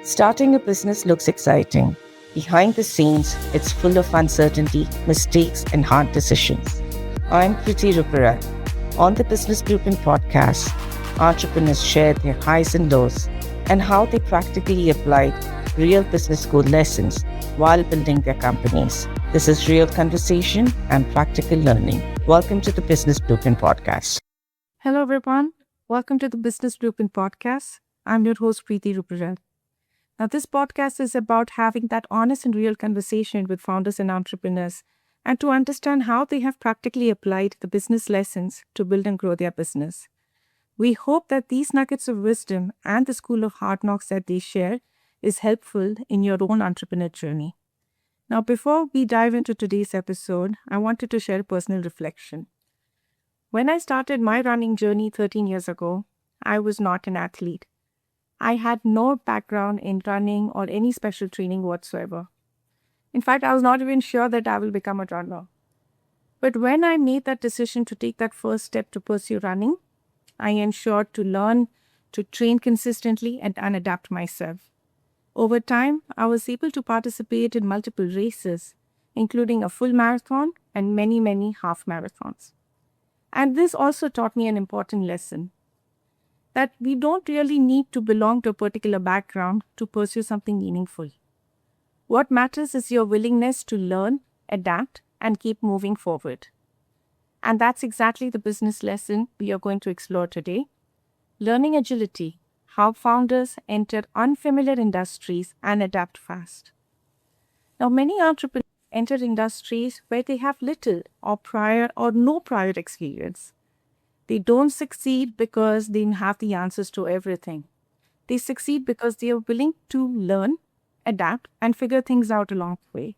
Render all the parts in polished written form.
Starting a business looks exciting. Behind the scenes, it's full of uncertainty, mistakes, and hard decisions. I'm Priti Ruparel. On the Business Blueprint podcast, entrepreneurs share their highs and lows and how they practically applied real business school lessons while building their companies. This is real conversation and practical learning. Welcome to the Business Blueprint podcast. Hello, everyone. Welcome to the Business Blueprint podcast. I'm your host, Priti Ruparel. Now, this podcast is about having that honest and real conversation with founders and entrepreneurs and to understand how they have practically applied the business lessons to build and grow their business. We hope that these nuggets of wisdom and the school of hard knocks that they share is helpful in your own entrepreneur journey. Now, before we dive into today's episode, I wanted to share a personal reflection. When I started my running journey 13 years ago, I was not an athlete. I had no background in running or any special training whatsoever. In fact, I was not even sure that I will become a runner. But when I made that decision to take that first step to pursue running, I ensured to learn, to train consistently, and adapt myself. Over time, I was able to participate in multiple races, including a full marathon and many half marathons. And this also taught me an important lesson, that we don't really need to belong to a particular background to pursue something meaningful. What matters is your willingness to learn, adapt, and keep moving forward. And that's exactly the business lesson we are going to explore today. Learning agility, how founders enter unfamiliar industries and adapt fast. Now, many entrepreneurs enter industries where they have little or no prior experience. They don't succeed because they have the answers to everything. They succeed because they are willing to learn, adapt, and figure things out along the way.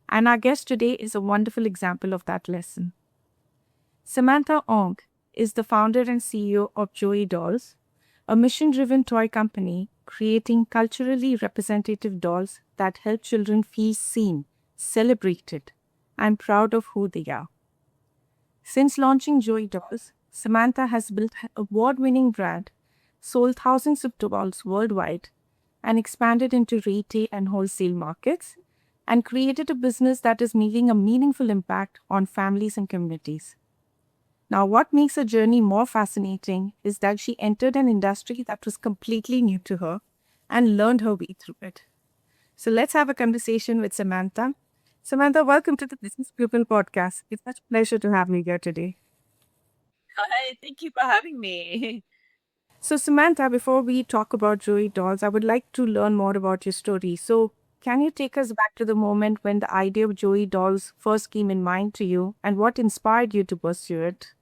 And our guest today is a wonderful example of that lesson. Samantha Ong is the founder and CEO of Joey Dolls, a mission-driven toy company creating culturally representative dolls that help children feel seen, celebrated, and proud of who they are. Since launching Joey Dolls, Samantha has built an award-winning brand, sold thousands of dolls worldwide, and expanded into retail and wholesale markets, and created a business that is making a meaningful impact on families and communities. Now, what makes her journey more fascinating is that she entered an industry that was completely new to her and learned her way through it. So let's have a conversation with Samantha. Samantha, welcome to the Business People podcast. It's such a pleasure to have you here today. Hi, thank you for having me. So, Samantha, before we talk about Joey Dolls, I would like to learn more about your story. So, can you take us back to the moment when the idea of Joey Dolls first came in mind to you and what inspired you to pursue it?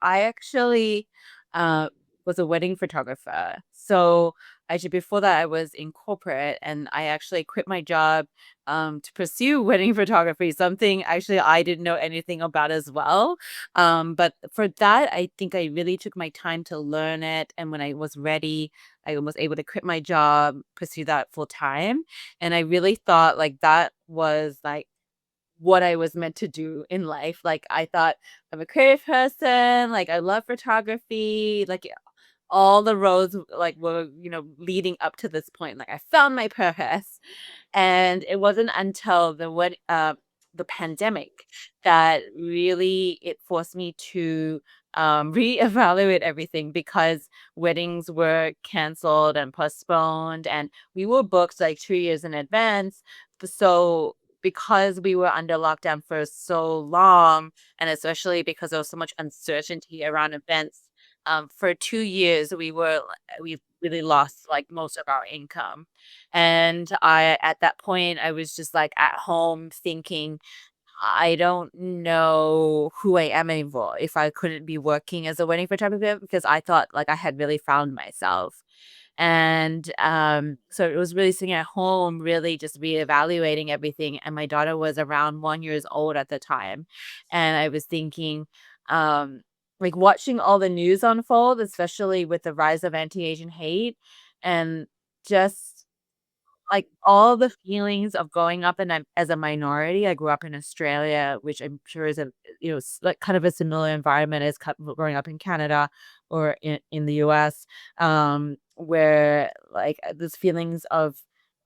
I actually was a wedding photographer. So actually before that I was in corporate and I actually quit my job to pursue wedding photography, something actually I didn't know anything about as well. But for that, I think I really took my time to learn it. And when I was ready, I was able to quit my job, pursue that full time. And I really thought like that was like what I was meant to do in life. Like I thought I'm a creative person, like I love photography, like all the roads like were, leading up to this point. Like I found my purpose. And it wasn't until the pandemic that really it forced me to reevaluate everything because weddings were canceled and postponed and we were booked like 2 years in advance. So because we were under lockdown for so long, and especially because there was so much uncertainty around events, for 2 years we really lost like most of our income. And I at that point I was just like at home thinking, I don't know who I am anymore if I couldn't be working as a wedding photographer because I thought like I had really found myself. And so it was really sitting at home, really just reevaluating everything. And my daughter was around 1 years old at the time. And I was thinking, like watching all the news unfold, especially with the rise of anti-Asian hate and just like all the feelings of growing up as a minority. I grew up in Australia, which I'm sure is like kind of a similar environment as growing up in Canada or in the US. where like those feelings of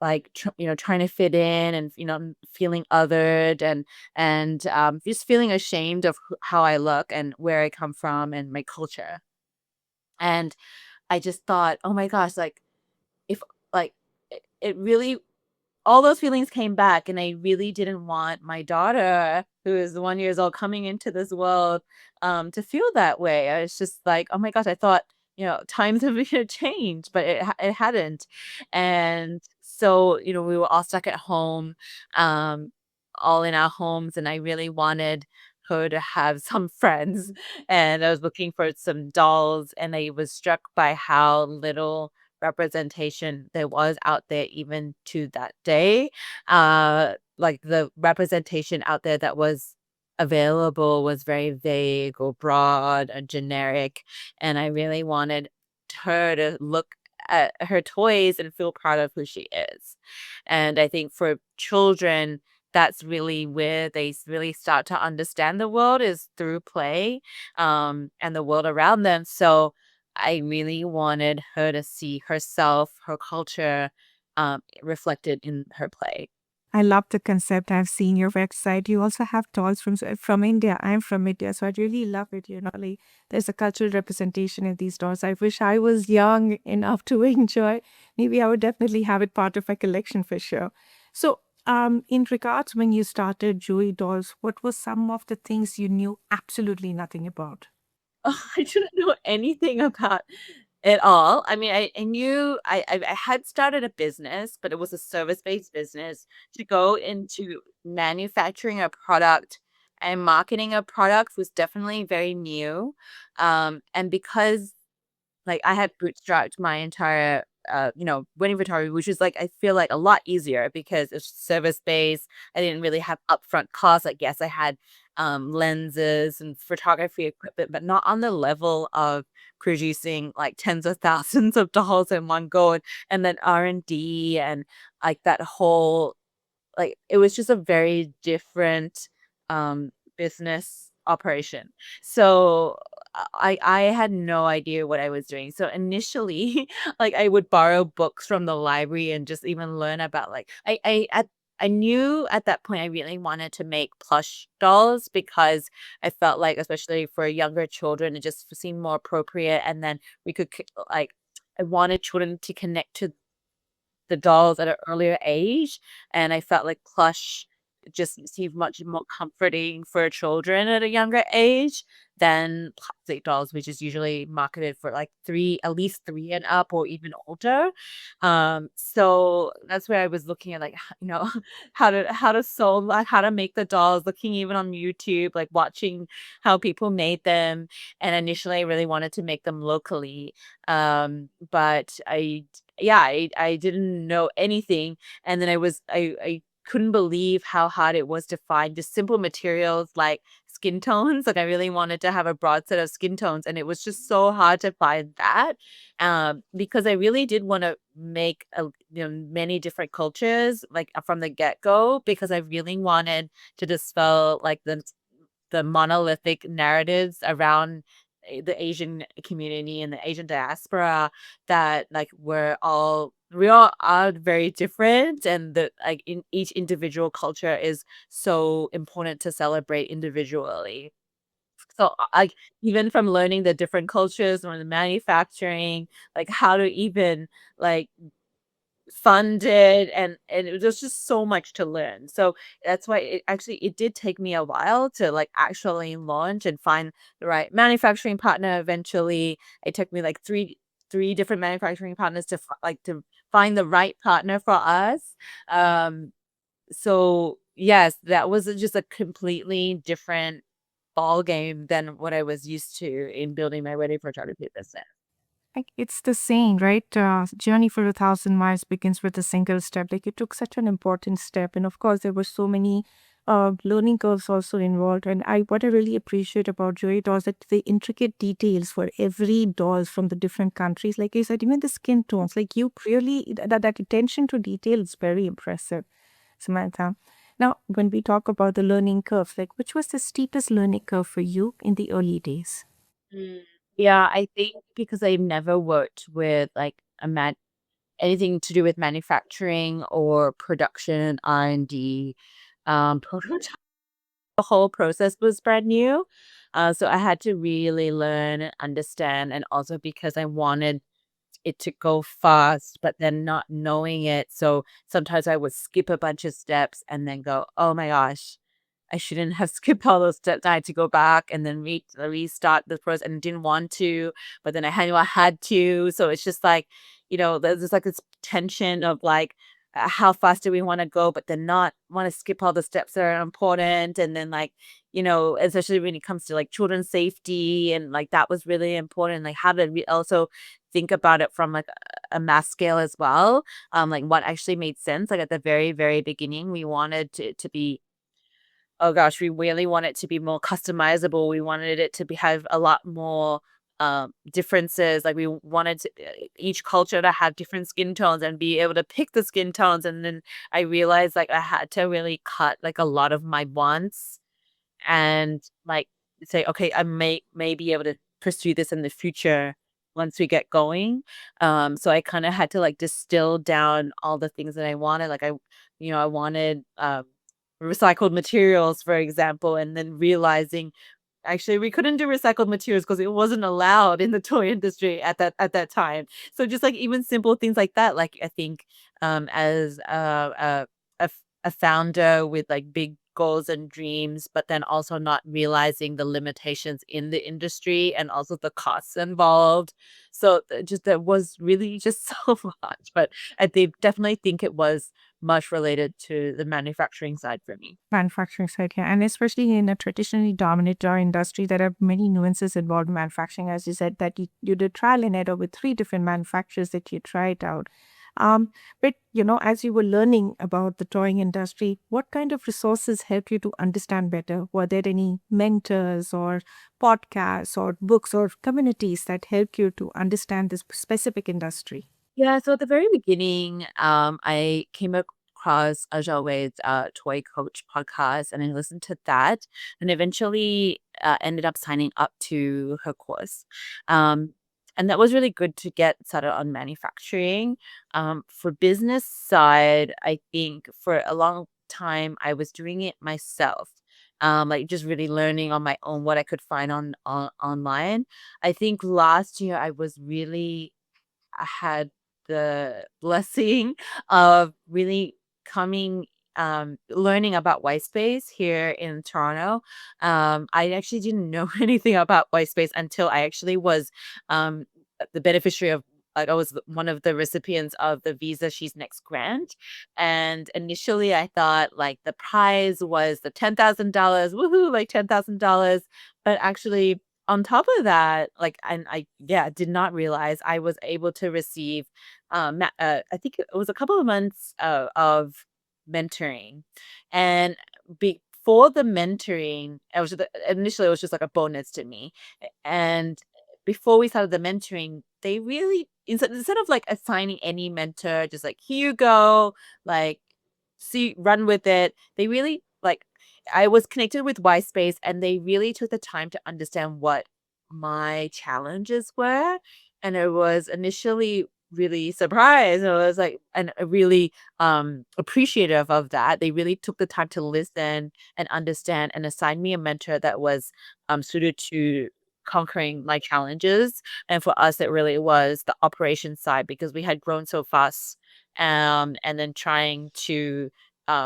like trying to fit in and feeling othered and just feeling ashamed of how I look and where I come from and my culture. And I just thought, oh my gosh, like if like it really all those feelings came back, and I really didn't want my daughter, who is 1 years old, coming into this world, to feel that way. I was just like, oh my gosh, I thought, times have changed, but it hadn't. And so, we were all stuck at home, um, all in our homes, and I really wanted her to have some friends. And I was looking for some dolls, and I was struck by how little representation there was out there even to that day. Like the representation out there that was available was very vague or broad and generic. And I really wanted her to look at her toys and feel proud of who she is. And I think for children, that's really where they really start to understand the world is through play, and the world around them. So I really wanted her to see herself, her culture, reflected in her play. I love the concept. I've seen your website. You also have dolls from India. I'm from India, so I really love it. Like there's a cultural representation in these dolls. I wish I was young enough to enjoy. Maybe I would definitely have it part of my collection for sure. So, in regards when you started Joey Dolls, what were some of the things you knew absolutely nothing about? I didn't know anything about it all. I mean, I knew I had started a business, but it was a service-based business. To go into manufacturing a product and marketing a product was definitely very new. And because like, I had bootstrapped my entire, wedding photography, which is, like, I feel like a lot easier because it's service-based. I didn't really have upfront costs. Like, yes, I had, lenses and photography equipment, but not on the level of producing, like, tens of thousands of dollars in one go, and then R&D and, like, that whole like, it was just a very different, business operation. So, I had no idea what I was doing. So, initially, like, I would borrow books from the library and just even learn about, like I knew at that point I really wanted to make plush dolls because I felt like, especially for younger children, it just seemed more appropriate, and then we could like, I wanted children to connect to the dolls at an earlier age, and I felt like plush just seemed much more comforting for children at a younger age than plastic dolls, which is usually marketed for like at least 3 and up or even older. So that's where I was looking at like, how to sew, like how to make the dolls, looking even on YouTube, like watching how people made them. And initially I really wanted to make them locally. But yeah, I didn't know anything, and then I couldn't believe how hard it was to find just simple materials like skin tones. Like, I really wanted to have a broad set of skin tones, and it was just so hard to find that, because I really did wanna make many different cultures, like, from the get-go, because I really wanted to dispel, like, the monolithic narratives around the Asian community and the Asian diaspora that like we all are very different, and the like in each individual culture is so important to celebrate individually. So like even from learning the different cultures or the manufacturing, like how to even like funded, and it was just so much to learn. So that's why it did take me a while to like actually launch and find the right manufacturing partner eventually. It took me like three different manufacturing partners to to find the right partner for us. So yes, that was just a completely different ball game than what I was used to in building my wedding photography business. Like it's the saying, right? Journey for 1,000 miles begins with a single step. Like you took such an important step, and of course, there were so many learning curves also involved. And what I really appreciate about Joy Dolls that the intricate details for every dolls from the different countries, like you said, even the skin tones, like you really that attention to detail is very impressive, Samantha. Now, when we talk about the learning curve, like which was the steepest learning curve for you in the early days? Mm. Yeah, I think because I've never worked with like anything to do with manufacturing or production R&D. Prototype. The whole process was brand new. So I had to really learn and understand, and also because I wanted it to go fast, but then not knowing it. So sometimes I would skip a bunch of steps and then go, oh my gosh, I shouldn't have skipped all those steps. I had to go back and then restart the process, and didn't want to, but then I knew I had to. So it's just like, there's like this tension of like, how fast do we want to go, but then not want to skip all the steps that are important. And then like, especially when it comes to like children's safety, and like that was really important. Like how to also think about it from like a mass scale as well. Like what actually made sense. Like at the very, very beginning, we wanted to be, oh gosh, we really want it to be more customizable. We wanted it to have a lot more differences. Like we wanted each culture to have different skin tones and be able to pick the skin tones. And then I realized like I had to really cut like a lot of my wants, and like say, okay, I may be able to pursue this in the future once we get going. So I kind of had to like distill down all the things that I wanted. Like I wanted recycled materials, for example, and then realizing actually we couldn't do recycled materials because it wasn't allowed in the toy industry at that time. So just like even simple things like that, like I think as a founder with like big goals and dreams, but then also not realizing the limitations in the industry and also the costs involved. So just that was really just so much. But definitely think it was much related to the manufacturing side for me. Manufacturing side, yeah. And especially in a traditionally dominant toy industry, there are many nuances involved in manufacturing. As you said, that you did trial and error with three different manufacturers that you tried out. But, as you were learning about the toying industry, what kind of resources helped you to understand better? Were there any mentors or podcasts or books or communities that helped you to understand this specific industry? Yeah, so at the very beginning, I came across Aja Wade's Toy Coach podcast, and I listened to that, and eventually ended up signing up to her course. Um, and that was really good to get started on manufacturing. For business side, I think for a long time I was doing it myself. Like just really learning on my own what I could find on online. I think last year I had the blessing of really learning about white space here in Toronto. I actually didn't know anything about white space until I actually was um, the beneficiary of. Like I was one of the recipients of the Visa She's Next grant, and initially I thought like the prize was the $10,000, woohoo, like $10,000, but actually on top of that, like, and I, yeah, did not realize I was able to receive, I think it was a couple of months of mentoring, and before the mentoring, initially it was just like a bonus to me, and before we started the mentoring, they really instead of like assigning any mentor, just like here you go, like see, run with it. They really like I was connected with Y-Space, and they really took the time to understand what my challenges were. And I was initially really surprised. I was like, and really appreciative of that. They really took the time to listen and understand and assign me a mentor that was suited to conquering my challenges. And for us, it really was the operation side because we had grown so fast. And then trying to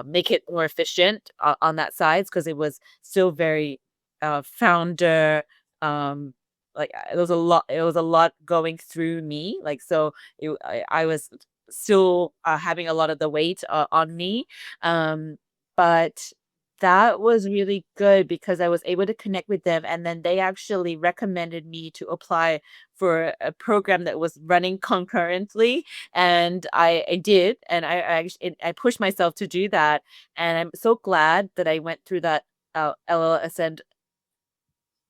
make it more efficient on that side because it was still very founder there was a lot going through me, like so I was still having a lot of the weight on me, but that was really good because I was able to connect with them, and then they actually recommended me to apply for a program that was running concurrently, and I did, and I pushed myself to do that, and I'm so glad that I went through that LLSN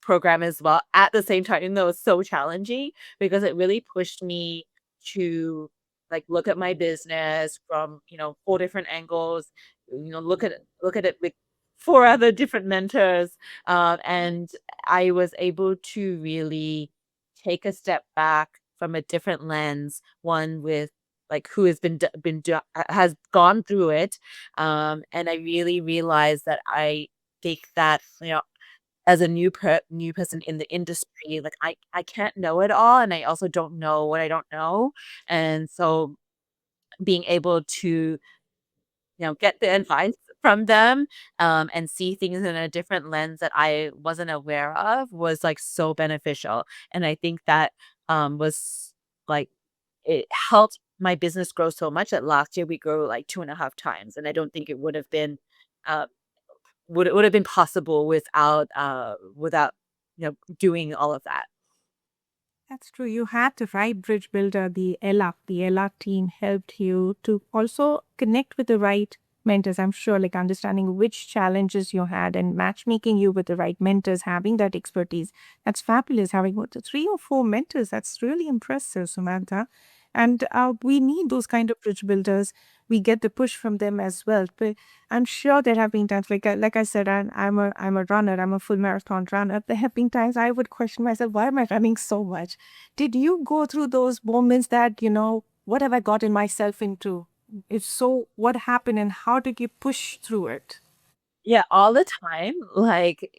program as well at the same time, even though it's so challenging because it really pushed me to like look at my business from, four different angles, look at it with four other different mentors. And I was able to really take a step back from a different lens, one with like who has has gone through it. And I really realized that I think that, as a new person in the industry, like I can't know it all, and I also don't know what I don't know. And so being able to, get the advice from them, and see things in a different lens that I wasn't aware of was like so beneficial. And I think that was like it helped my business grow so much that last year we grew like 2.5 times. And I don't think it would have been uh, would have been possible without doing all of that. That's true. You had the right bridge builder, the Ella team helped you to also connect with the right mentors. I'm sure, like understanding which challenges you had and matchmaking you with the right mentors, having that expertise. That's fabulous. Having what, 3 or 4 mentors. That's really impressive, Samantha. And we need those kind of bridge builders. We get the push from them as well. But I'm sure there have been times, like I said, I'm a runner. I'm a full marathon runner. There have been times I would question myself, why am I running so much? Did you go through those moments that, what have I gotten myself into? If so, what happened and how did you push through it? Yeah, all the time. Like,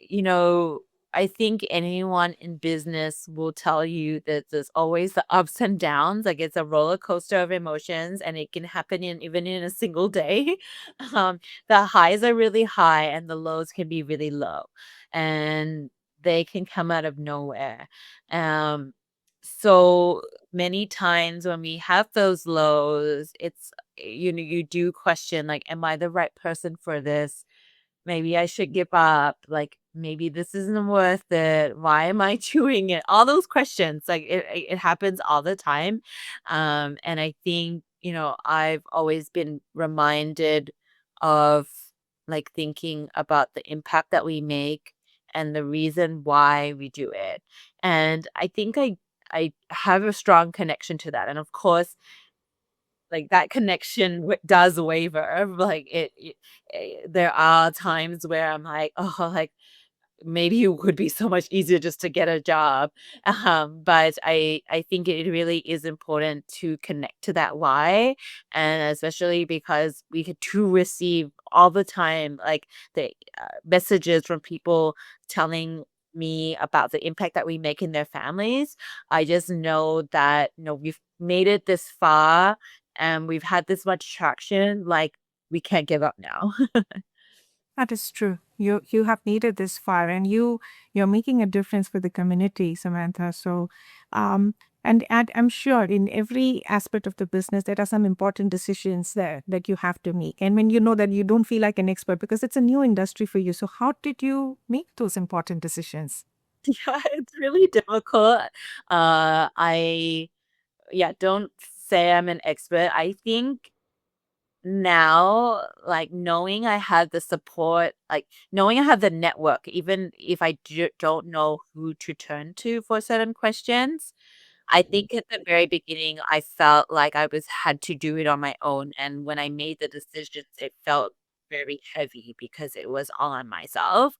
I think anyone in business will tell you that there's always the ups and downs. Like it's a roller coaster of emotions, and it can happen even in a single day. Um, the highs are really high and the lows can be really low. And they can come out of nowhere. Um, so many times when we have those lows, you do question, like, am I the right person for this? Maybe I should give up. Like, maybe this isn't worth it. Why am I doing it? All those questions, like it happens all the time. And I think, I've always been reminded of like thinking about the impact that we make and the reason why we do it. And I think I have a strong connection to that. And of course, like, that connection does waver, like, there are times where I'm like, "Oh, like, maybe it would be so much easier just to get a job." But I think it really is important to connect to that why, and especially because do receive all the time, like, the, messages from people telling me about the impact that we make in their families. I just know that, we've made it this far, and we've had this much traction, like, we can't give up now. That is true. You have made it this far, and you're making a difference for the community, Samantha. So, um, and I'm sure in every aspect of the business there are some important decisions there that you have to make. And when you know that you don't feel like an expert because it's a new industry for you, so how did you make those important decisions? Yeah, it's really difficult. I Yeah, don't say I'm an expert. I think now, like, knowing I have the support, like, knowing I have the network, even if I don't know who to turn to for certain questions, I think at the very beginning, I felt like I had to do it on my own, and when I made the decisions, it felt very heavy because it was all on myself.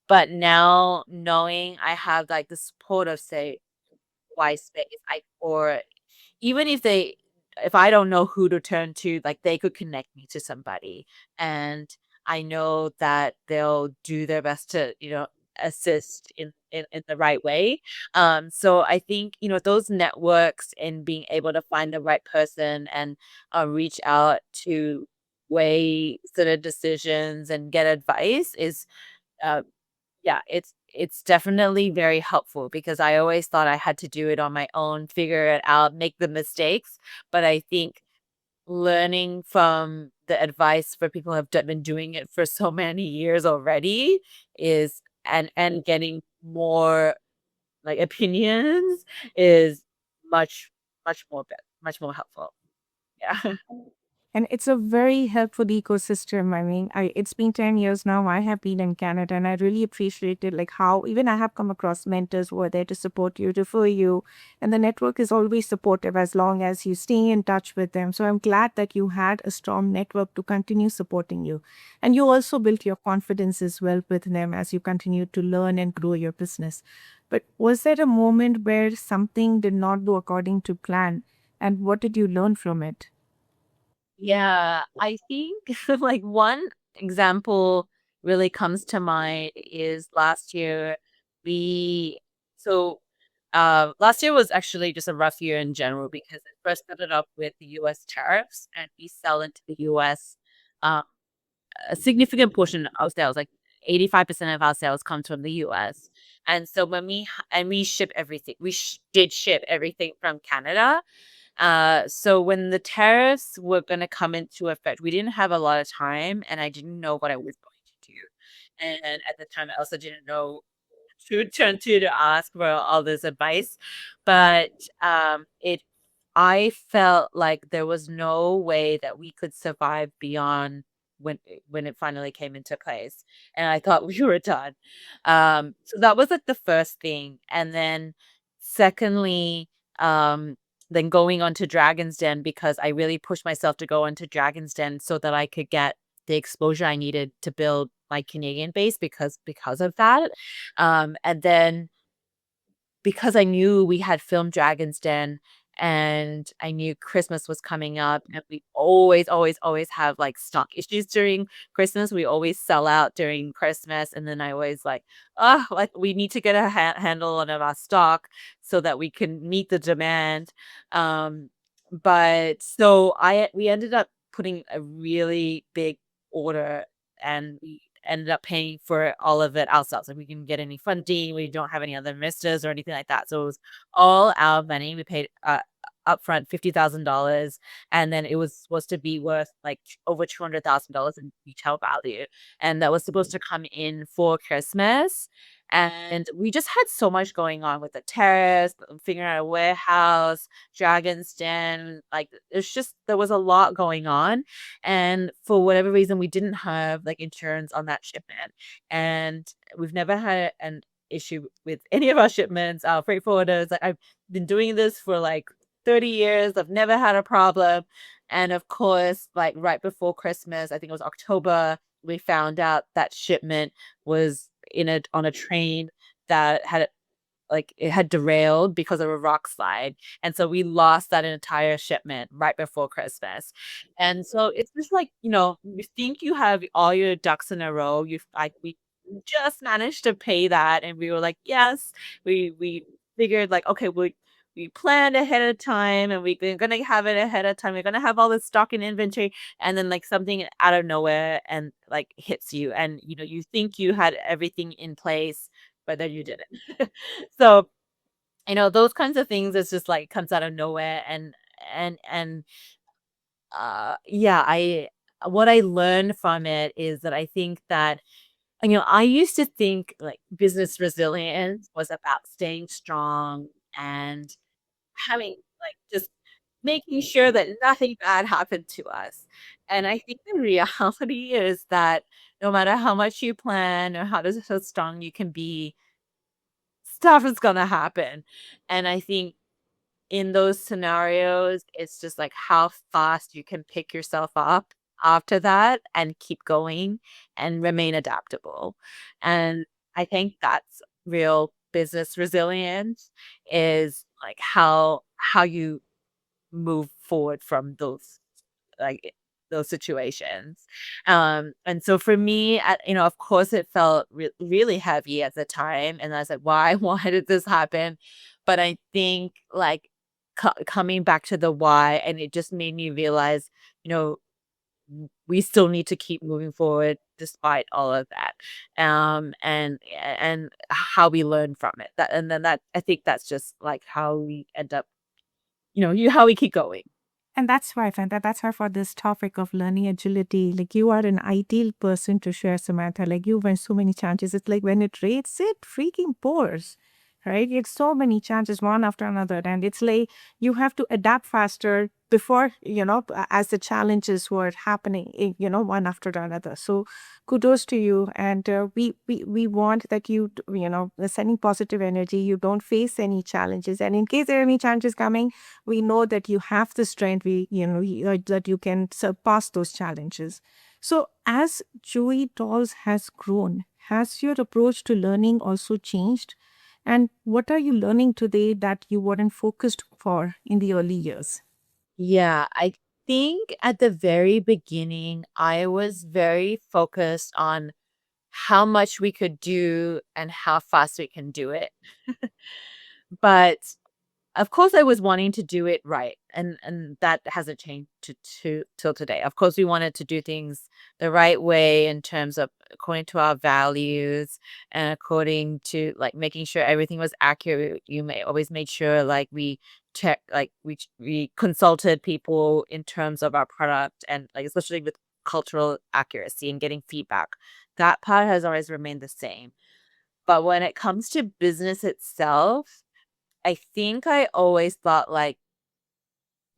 But now knowing I have, like, the support of, say, wise space, or even if I don't know who to turn to, like, they could connect me to somebody, and I know that they'll do their best to, assist in the right way. So I think, those networks and being able to find the right person and, reach out to weigh sort of decisions and get advice is, uh yeah, it's definitely very helpful because I always thought I had to do it on my own, figure it out, make the mistakes. But I think learning from the advice for people who have been doing it for so many years already is and getting more like opinions is much much more helpful. Yeah. And it's a very helpful ecosystem. I mean, it's been 10 years now. I have been in Canada and I really appreciated like how even I have come across mentors who are there to support you, refer you. And the network is always supportive as long as you stay in touch with them. So I'm glad that you had a strong network to continue supporting you. And you also built your confidence as well with them as you continue to learn and grow your business. But was there a moment where something did not go according to plan? And what did you learn from it? Yeah, I think like one example really comes to mind is last year. We so last year was actually just a rough year in general because it first started off with the US tariffs and we sell into the US. Um, a significant portion of sales, like 85% of our sales comes from the US. And so and we ship everything. Did ship everything from Canada. So when the tariffs were going to come into effect, we didn't have a lot of time and I didn't know what I was going to do. And at the time, I also didn't know who to turn to ask for all this advice. But it I felt like there was no way that we could survive beyond when it finally came into place, and I thought we were done. So that was like the first thing, and then secondly, then going on to Dragon's Den because I really pushed myself to go onto Dragon's Den so that I could get the exposure I needed to build my Canadian base because of that. And then because I knew we had filmed Dragon's Den and I knew Christmas was coming up and we always, always, always have like stock issues during Christmas. We always sell out during Christmas. And then I always like, oh, like we need to get a handle on our stock so that we can meet the demand. But so we ended up putting a really big order and we ended up paying for all of it ourselves. Like we didn't get any funding, we don't have any other investors or anything like that. So it was all our money. We paid upfront $50,000, and then it was supposed to be worth like over $200,000 in retail value, and that was supposed to come in for Christmas. And we just had so much going on with the terrace, figuring out a warehouse, Dragon's Den. Like it's just there was a lot going on, and for whatever reason, we didn't have like insurance on that shipment. And we've never had an issue with any of our shipments. Our freight forwarders, like I've been doing this for like 30 years. I've never had a problem. And of course, like right before Christmas, I think it was October, we found out that shipment was on a train that had like it had derailed because of a rock slide. And so we lost that entire shipment right before Christmas. And so it's just like, you think you have all your ducks in a row. We just managed to pay that. And we were like, yes, we figured like, okay, we planned ahead of time and we're gonna have it ahead of time. We're gonna have all this stock in inventory, and then like something out of nowhere and like hits you, and you think you had everything in place, but then you didn't. So, those kinds of things is just like comes out of nowhere and yeah, I what I learned from it is that I think that I used to think like business resilience was about staying strong and having like just making sure that nothing bad happened to us. And I think the reality is that no matter how much you plan or how strong you can be, stuff is gonna happen. And I think in those scenarios, it's just like how fast you can pick yourself up after that and keep going and remain adaptable. And I think that's real business resilience is like how you move forward from like those situations. And so for me, of course, it felt really heavy at the time, and I was like, "Why? Why did this happen?" But I think like coming back to the why, and it just made me realize, you know, we still need to keep moving forward despite all of that, and how we learn from it. And then that I think that's just like how we end up, how we keep going. And that's why I find that's why for this topic of learning agility, like you are an ideal person to share, Samantha. Like you went so many challenges. It's like when it rains, it freaking pours, right? It's so many challenges one after another, and it's like you have to adapt faster before, as the challenges were happening, one after another. So kudos to you, and we want that sending positive energy, you don't face any challenges, and in case there are any challenges coming, we know that you have the strength, that you can surpass those challenges. So as Joey Dolls has grown, has your approach to learning also changed? And what are you learning today that you weren't focused for in the early years? Yeah, I think at the very beginning, I was very focused on how much we could do and how fast we can do it. But of course, I was wanting to do it right, and that hasn't changed to till today. Of course, we wanted to do things the right way in terms of according to our values and according to like making sure everything was accurate. You may always made sure like we check like we consulted people in terms of our product and like especially with cultural accuracy and getting feedback. That part has always remained the same. But when it comes to business itself, I think I always thought like,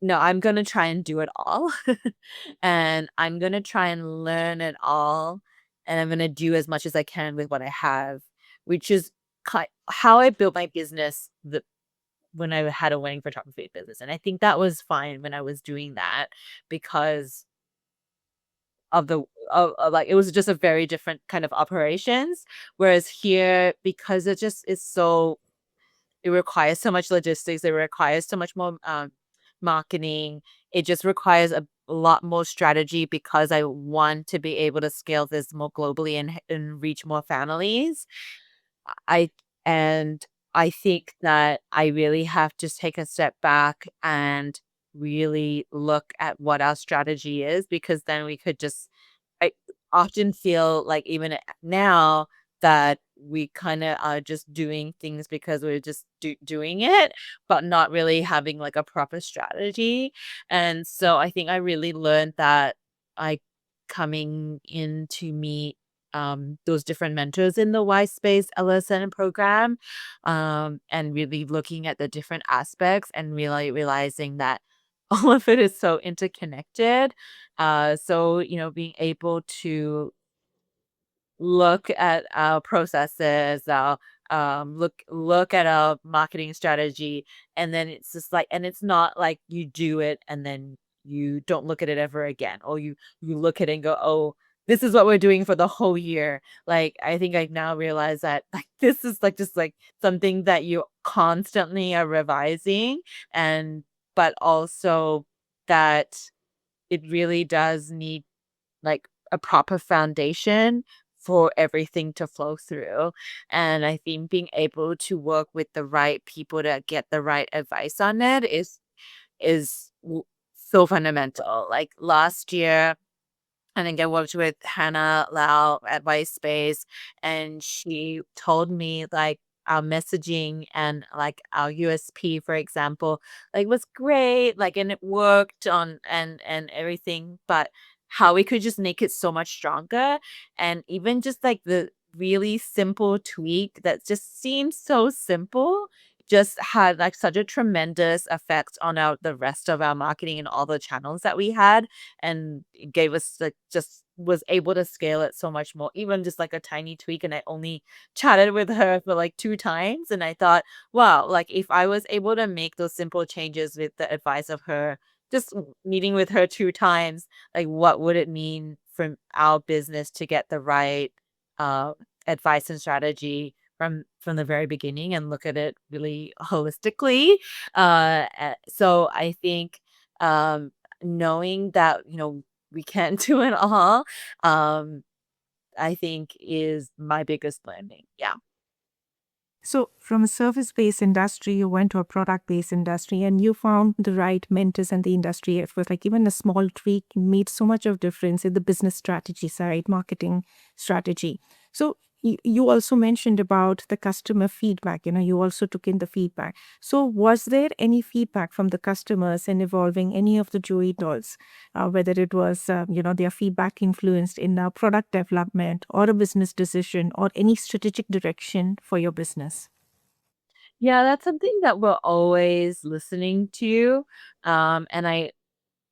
"No, I'm gonna try and do it all, and I'm gonna try and learn it all, and I'm gonna do as much as I can with what I have," which is how I built my business when I had a wedding photography business, and I think that was fine when I was doing that because of like, it was just a very different kind of operations, whereas here, because it just is so it requires so much logistics. It requires so much more marketing. It just requires a lot more strategy because I want to be able to scale this more globally and reach more families. I and I think that I really have to take a step back and really look at what our strategy is because then we could just I often feel like even now that we kind of are just doing things because we're just doing it, but not really having like a proper strategy. And so I think I really learned that I coming in to meet those different mentors in the Y Space LSN program and really looking at the different aspects and really realizing that all of it is so interconnected so, being able to look at our processes, our look at our marketing strategy, and then it's just like, and it's not like you do it and then you don't look at it ever again, or you look at it and go, oh, this is what we're doing for the whole year. Like I think I now realize that like this is like just like something that you constantly are revising, and but also that it really does need like a proper foundation for everything to flow through. And I think being able to work with the right people to get the right advice on it is so fundamental. Like last year, I think I worked with Hannah Lau at White Space, and she told me like our messaging and like our USP, for example, like was great, like and it worked on and everything, but how we could just make it so much stronger, and even just like the really simple tweak that just seems so simple just had like such a tremendous effect on our the rest of our marketing and all the channels that we had and it gave us like just was able to scale it so much more, even just like a tiny tweak. And I only chatted with her for like 2 times. And I thought, wow, like if I was able to make those simple changes with the advice of her, just meeting with her 2 times, like what would it mean for our business to get the right uh, advice and strategy from the very beginning and look at it really holistically. So I think um knowing that, we can't do it all, um, I think is my biggest learning. Yeah. So, from a service based industry, you went to a product based industry and you found the right mentors in the industry. It was like even a small tweak made so much of difference in the business strategy side, marketing strategy. So, you also mentioned about the customer feedback. You also took in the feedback. So, was there any feedback from the customers in evolving any of the Joey dolls, whether it was, their feedback influenced in product development or a business decision or any strategic direction for your business? Yeah, that's something that we're always listening to. And I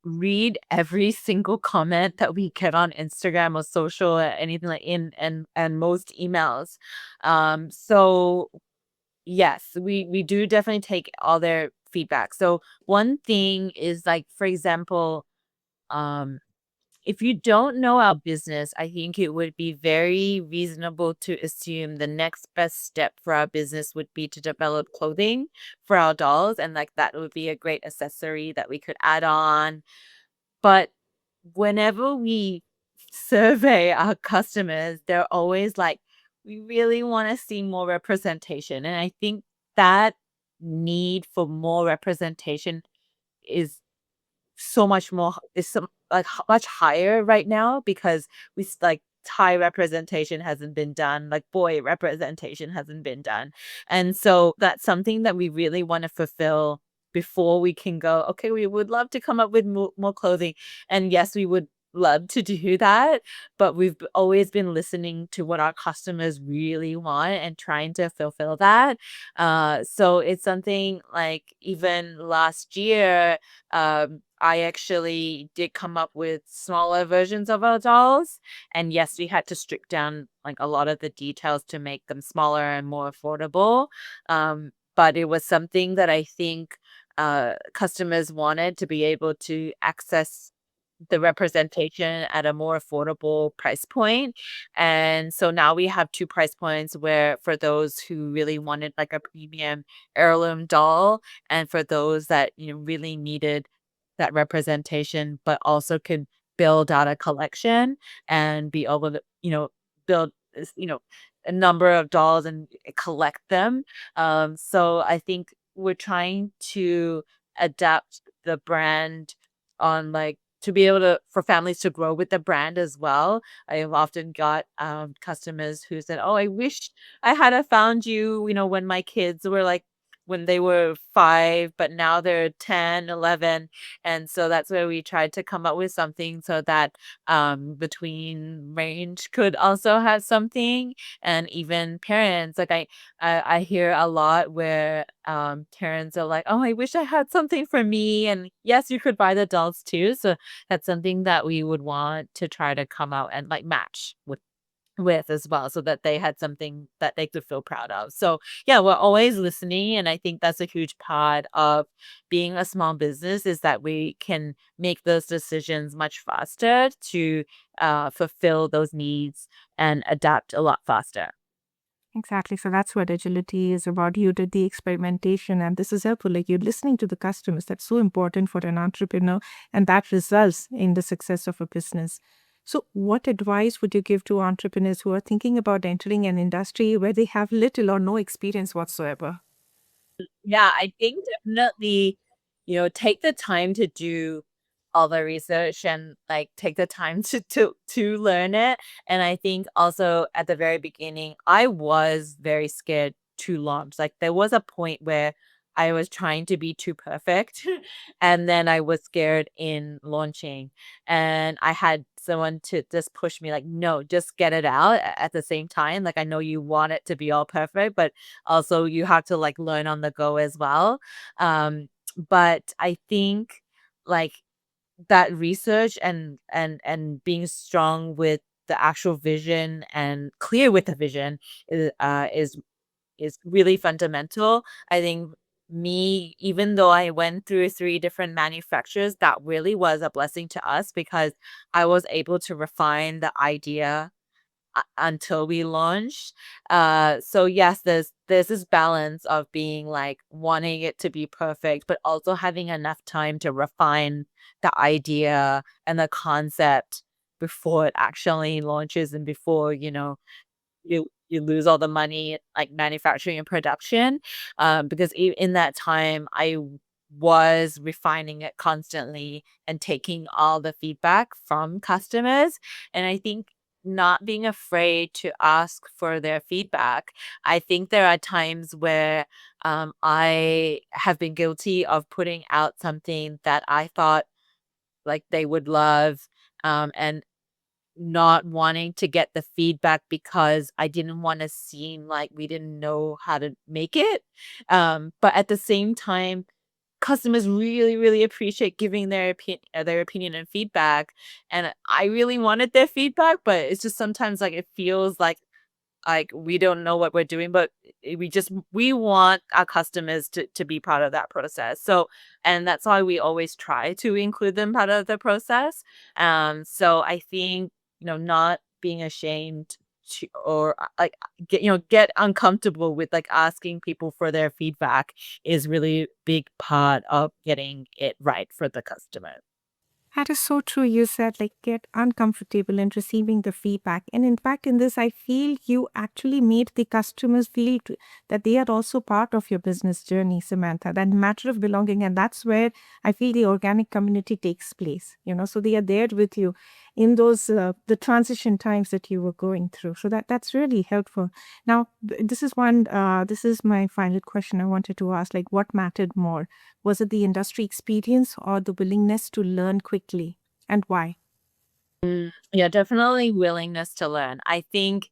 read every single comment that we get on Instagram or social or anything like in and most emails. So yes, we do definitely take all their feedback. So one thing is like, for example, um, if you don't know our business, I think it would be very reasonable to assume the next best step for our business would be to develop clothing for our dolls. And like that would be a great accessory that we could add on. But whenever we survey our customers, they're always like, we really want to see more representation. And I think that need for more representation is so much more is some like much higher right now because like Thai representation hasn't been done, like boy representation hasn't been done. And so that's something that we really want to fulfill before we can go, okay, we would love to come up with more clothing. And yes, we would love to do that, but always been listening to what our customers really want and trying to fulfill that. So it's something like even last year, I actually did come up with smaller versions of our dolls. And yes, we had to strip down like a lot of the details to make them smaller and more affordable. But it was something that I think customers wanted to be able to access the representation at a more affordable price point. And so now we have two price points where for those who really wanted like a premium heirloom doll and for those that really needed that representation but also could build out a collection and be able to build a number of dolls and collect them. So I think we're trying to adapt the brand on like to be able to for families to grow with the brand as well. I have often got customers who said, "Oh, I wish I had a found you, when my kids were like when they were 5, but now they're 10, 11." And so that's where we tried to come up with something so that between range could also have something and even parents like I hear a lot where parents are like, "Oh, I wish I had something for me." And yes, you could buy the dolls too. So that's something that we would want to try to come out and like match with as well so that they had something that they could feel proud of. So, yeah, we're always listening and I think that's a huge part of being a small business is that we can make those decisions much faster to fulfill those needs and adapt a lot faster. Exactly. So that's what agility is about. You did the experimentation, and this is helpful. Like you're listening to the customers. That's so important for an entrepreneur, and that results in the success of a business. So, what advice would you give to entrepreneurs who are thinking about entering an industry where they have little or no experience whatsoever? Yeah, I think definitely, take the time to do all the research and like take the time to learn it. And I think also at the very beginning, I was very scared to launch. Like there was a point where I was trying to be too perfect and then I was scared in launching. And I had someone to just push me like, no, just get it out at the same time. Like I know you want it to be all perfect, but also you have to like learn on the go as well. But I think like that research and being strong with the actual vision and clear with the vision is really fundamental. I think me, even though I went through 3 different manufacturers, that really was a blessing to us because I was able to refine the idea until we launched. So yes, there's this balance of being like wanting it to be perfect, but also having enough time to refine the idea and the concept before it actually launches and before, you lose all the money like manufacturing and production. Because in that time was refining it constantly and taking all the feedback from customers. And I think not being afraid to ask for their feedback. I think there are times where I have been guilty of putting out something that I thought like they would love. And not wanting to get the feedback because I didn't want to seem like we didn't know how to make it. But at the same time, customers really, really appreciate giving their opinion and feedback, and I really wanted their feedback, but it's just sometimes like it feels like we don't know what we're doing, but we want our customers to be part of that process. So, and that's why we always try to include them part of the process. So I think, not being ashamed to, or get uncomfortable with like asking people for their feedback is really big part of getting it right for the customer. That is so true. You said, like, get uncomfortable in receiving the feedback. And in fact, in this, I feel you actually made the customers feel that they are also part of your business journey, Samantha, that matter of belonging. And that's where I feel the organic community takes place, so they are there with you in those, the transition times that you were going through. So that's really helpful. Now, this is my final question I wanted to ask, like, what mattered more? Was it the industry experience or the willingness to learn quickly? And why? Yeah, definitely willingness to learn. I think,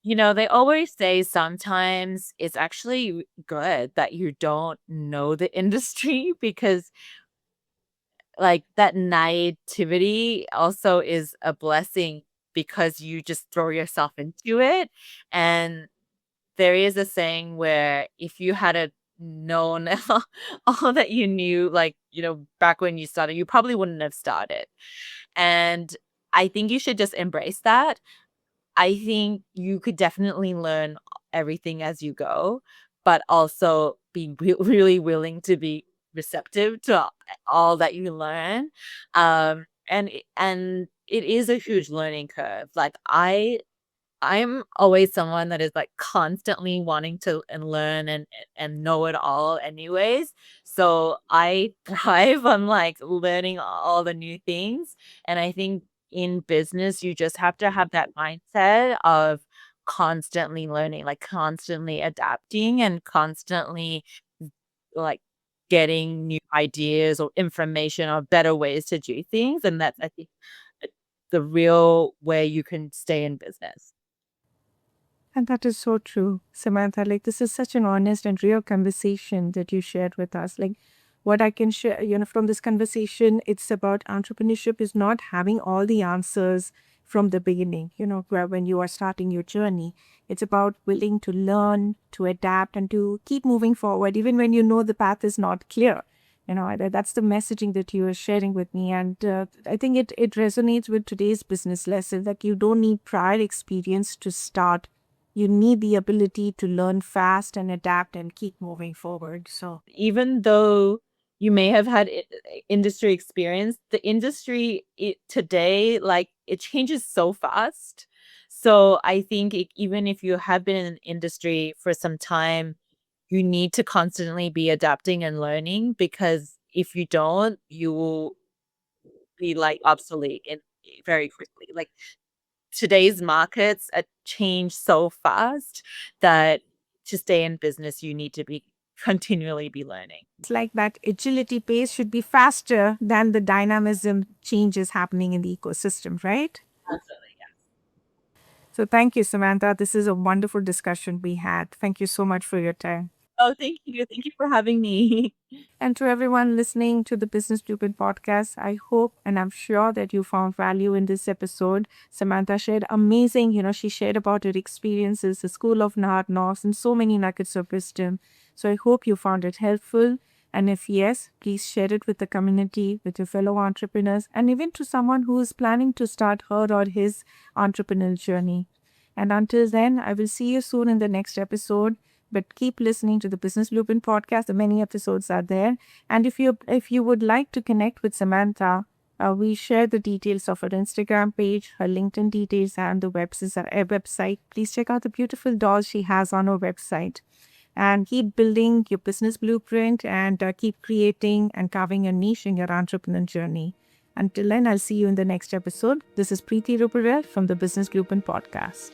they always say sometimes it's actually good that you don't know the industry because like that naivety also is a blessing because you just throw yourself into it. And there is a saying where if you had a known all that you knew, like, back when you started, you probably wouldn't have started. And I think you should just embrace that. I think you could definitely learn everything as you go, but also be really willing to be receptive to all that you learn. And it is a huge learning curve. Like I'm always someone that is like constantly wanting to and learn and know it all anyways. So I thrive on like learning all the new things. And I think in business you just have to have that mindset of constantly learning, like constantly adapting and constantly like getting new ideas or information or better ways to do things. And that's I think uh, the real way you can stay in business. And that is so true, Samantha. Like, this is such an honest and real conversation that you shared with us. Like, what I can share, from this conversation, it's about entrepreneurship is not having all the answers from the beginning, when you are starting your journey. It's about willing to learn, to adapt, and to keep moving forward, even when you know the path is not clear. That's the messaging that you are sharing with me. And I think it resonates with today's business lesson that you don't need prior experience to start. You need the ability to learn fast and adapt and keep moving forward. So, Even though you may have had industry experience, the industry today, like it changes so fast. So I think even if you have been in an industry for some time, you need to constantly be adapting and learning because if you don't, you will be like obsolete in very quickly. Like today's markets change so fast that to stay in business, you need to be continually be learning. it's like that agility pace should be faster than the dynamism changes happening in the ecosystem, right? Absolutely. So, thank you, Samantha. This is a wonderful discussion we had. Thank you so much for your time. Oh, thank you. Thank you for having me. And to everyone listening to the Business Blueprint podcast, I hope and I'm sure that you found value in this episode. Samantha shared amazing, she shared about her experiences, the School of Hard Knocks, and so many nuggets of wisdom. So I hope you found it helpful. And if yes, please share it with the community, with your fellow entrepreneurs, and even to someone who is planning to start her or his entrepreneurial journey. And until then, I will see you soon in the next episode. But keep listening to the Business Blueprint podcast. The many episodes are there. And if you would like to connect with Samantha, we share the details of her Instagram page, her LinkedIn details, and the website. Please check out the beautiful dolls she has on her website. And keep building your business blueprint and keep creating and carving a niche in your entrepreneurial journey. Until then, I'll see you in the next episode. This is Priti Ruparel from the Business Blueprint podcast.